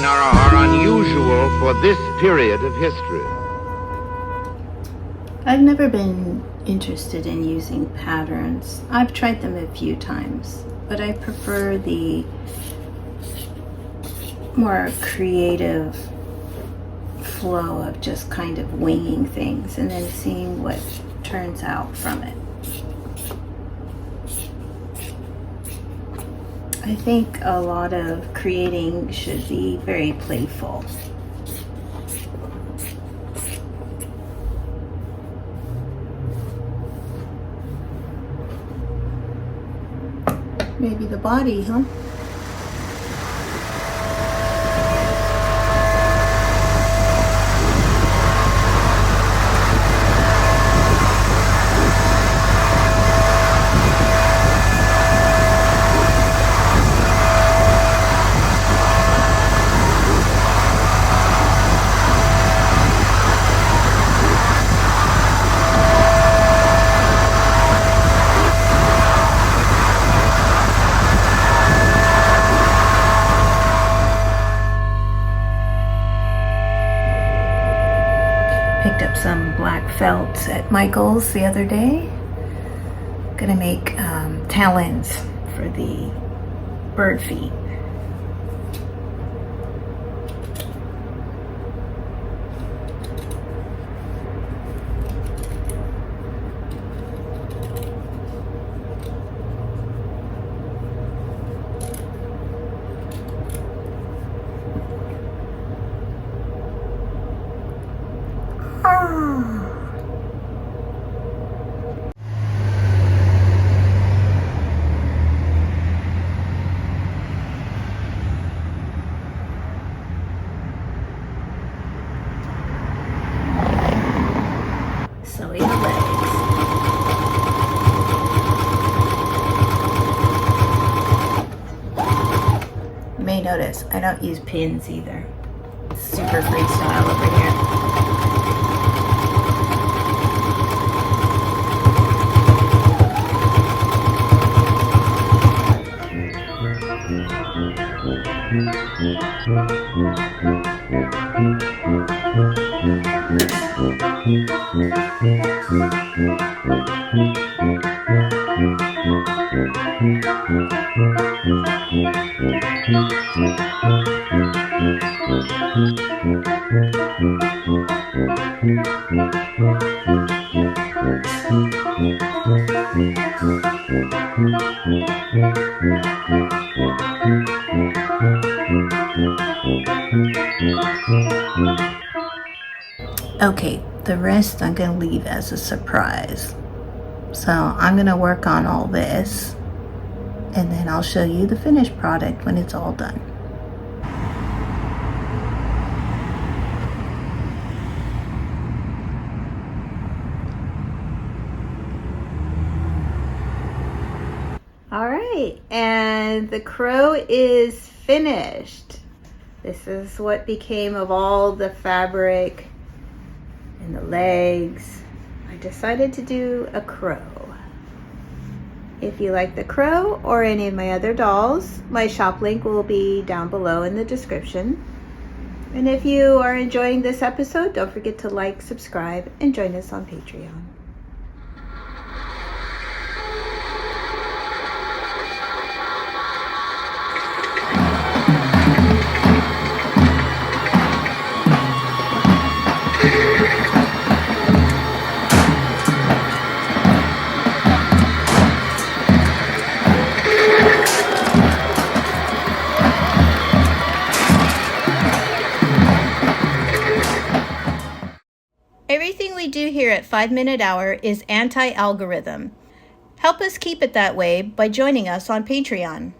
are unusual for this period of history. I've never been interested in using patterns. I've tried them a few times, but I prefer the more creative flow of just kind of winging things and then seeing what turns out from it. I think a lot of creating should be very playful. Maybe the body, huh? Some black felt at Michael's the other day. Gonna make talons for the bird feet. Silly legs. You may notice I don't use pins either. It's super freestyle over here. Okay, the rest I'm going to leave as a surprise. So I'm going to work on all this and then I'll show you the finished product when it's all done. All right, and the crow is finished. This is what became of all the fabric and the legs. I decided to do a crow. If you like the crow or any of my other dolls, my shop link will be down below in the description. And if you are enjoying this episode, don't forget to like, subscribe, and join us on Patreon. Everything we do here at 5 Minute Hour is anti-algorithm. Help us keep it that way by joining us on Patreon.